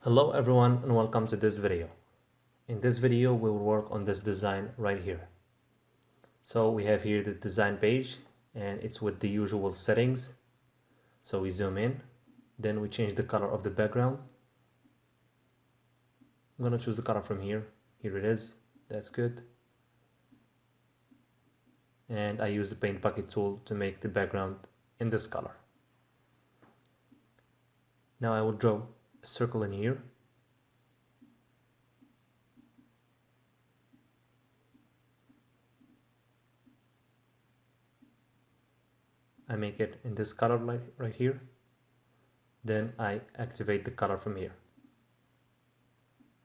Hello everyone and welcome to this video. In this video we will work on this design right here. So we have here the design page and it's with the usual settings. So we zoom in, then we change the color of the background. I'm gonna choose the color from here. Here it is, that's good. And I use the paint bucket tool to make the background in this color. Now I will draw a circle in here. I make it in this color right here. Then I activate the color from here.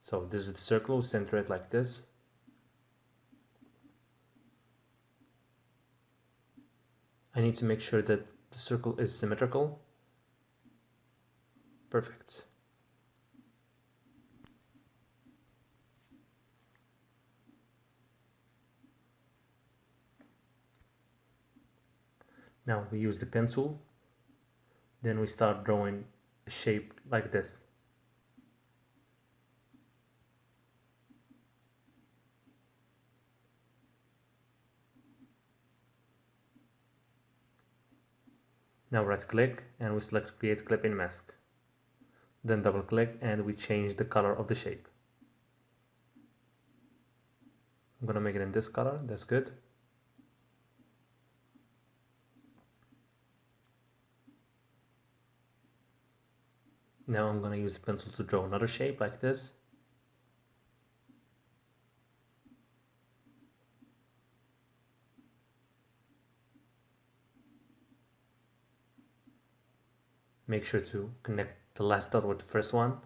So this is the circle, center it like this. I need to make sure that the circle is symmetrical. Perfect. Now we use the pencil, then we start drawing a shape like this. Now right click and we select create clip in mask. Then double click and we change the color of the shape. I'm gonna make it in this color, that's good. Now I'm gonna use the pencil to draw another shape like this. Make sure to connect the last dot with the first one.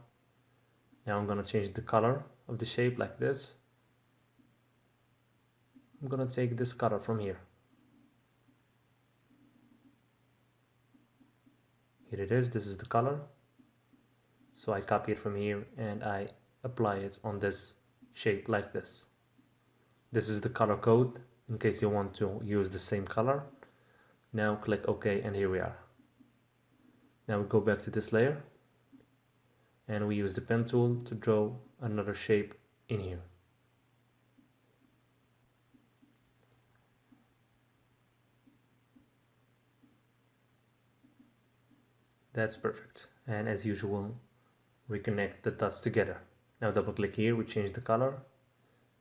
Now I'm gonna change the color of the shape like this. I'm gonna take this color from here. Here it is, this is the color. So I copy it from here and I apply it on this shape like this. This is the color code in case you want to use the same color. Now click OK and here we are. Now we go back to this layer and we use the pen tool to draw another shape in here. That's perfect. And as usual, we connect the dots together. Now double click here, we change the color.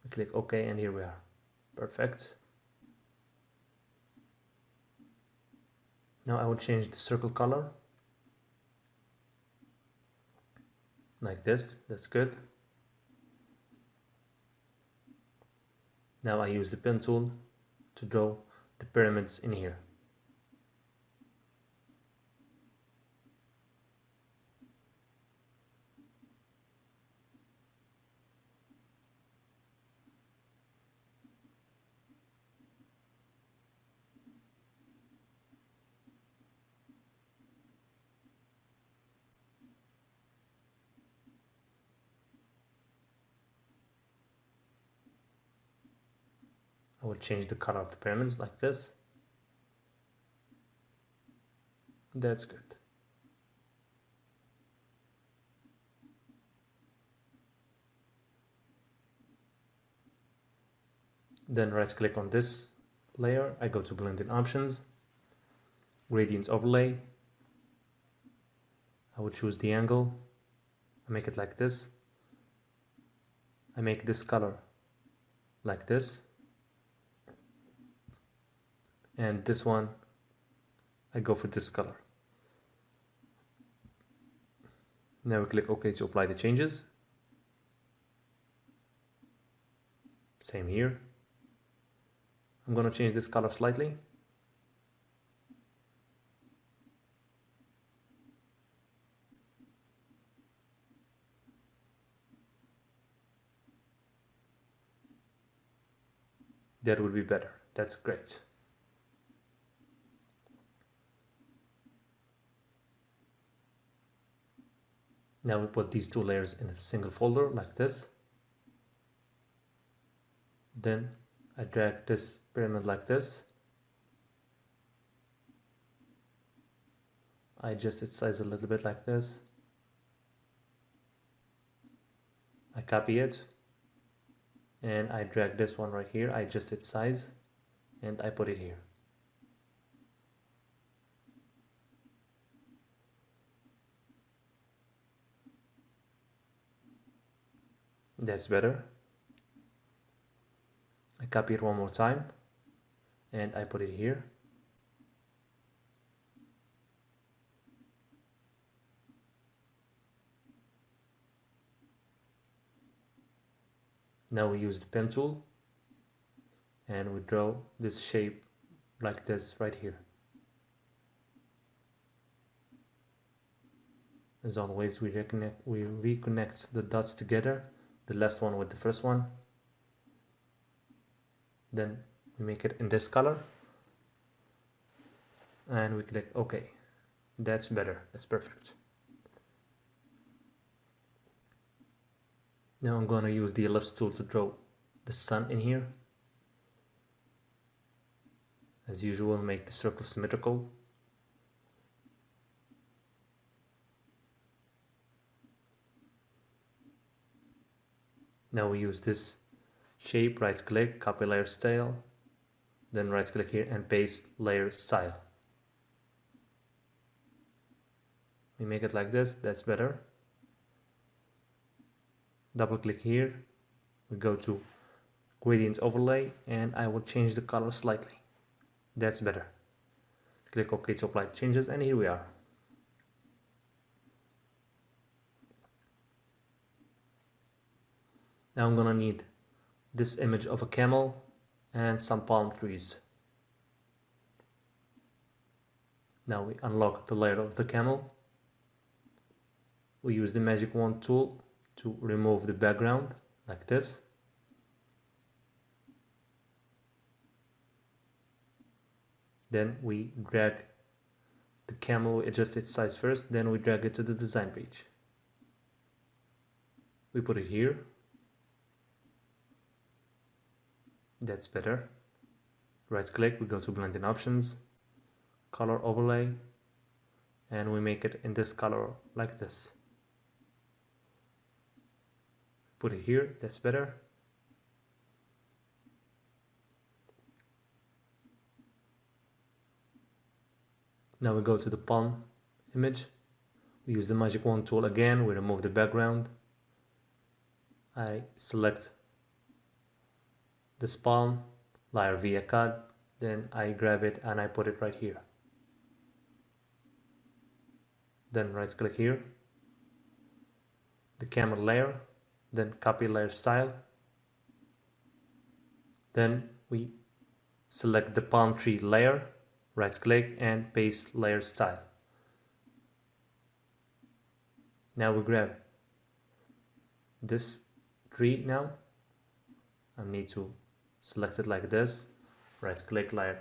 We click OK and here we are. Perfect. Now I will change the circle color. Like this, that's good. Now I use the pen tool to draw the pyramids in here. I will change the color of the pyramids like this. That's good. Then right click on this layer, I go to blend in options, gradient overlay. I will choose the angle, I make it like this. I make this color like this. And this one, I go for this color. Now we click OK to apply the changes. Same here. I'm gonna change this color slightly. That would be better. That's great. Now we put these two layers in a single folder like this. Then I drag this pyramid like this. I adjust its size a little bit like this. I copy it and I drag this one right here. I adjust its size and I put it here. That's better. I copy it one more time and I put it here. Now we use the pen tool and we draw this shape like this right here. As always, we reconnect the dots together, the last one with the first one. Then we make it in this color and we click OK. That's better, that's perfect. Now I'm going to use the ellipse tool to draw the sun in here. As usual, make the circle symmetrical. Now we use this shape, right click, copy layer style, then right click here and paste layer style. We make it like this, that's better. Double click here, we go to gradient overlay and I will change the color slightly. That's better. Click OK to apply changes and here we are. Now I'm gonna need this image of a camel and some palm trees. Now we unlock the layer of the camel. We use the magic wand tool to remove the background like this. Then we drag the camel, we adjust its size first, then we drag it to the design page. We put it here. That's better. Right click, we go to blending options, color overlay, and we make it in this color like this. Put it here, that's better. Now we go to the palm image. We use the magic wand tool again, we remove the background. I select this palm, layer via cut, then I grab it and I put it right here. Then right click here, the camera layer, then copy layer style. Then we select the palm tree layer, right click and paste layer style. Now we grab this tree now. I need to select it like this, right click layer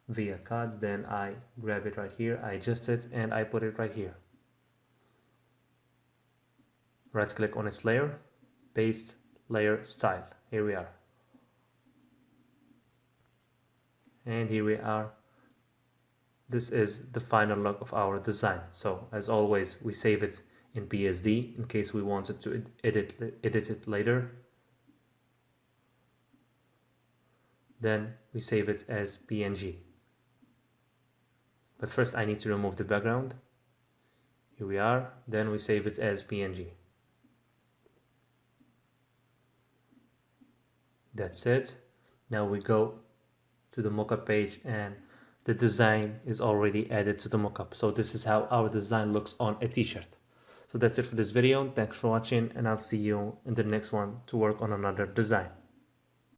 via cut, then I grab it right here, I adjust it and I put it right here. Right click on its layer, paste layer style. Here we are. And here we are. This is the final look of our design. So as always, we save it in PSD in case we wanted to edit it later. Then we save it as PNG. But first I need to remove the background. Here we are. Then we save it as PNG. That's it. Now we go to the mockup page and the design is already added to the mockup. So this is how our design looks on a t-shirt. So that's it for this video. Thanks for watching and I'll see you in the next one to work on another design.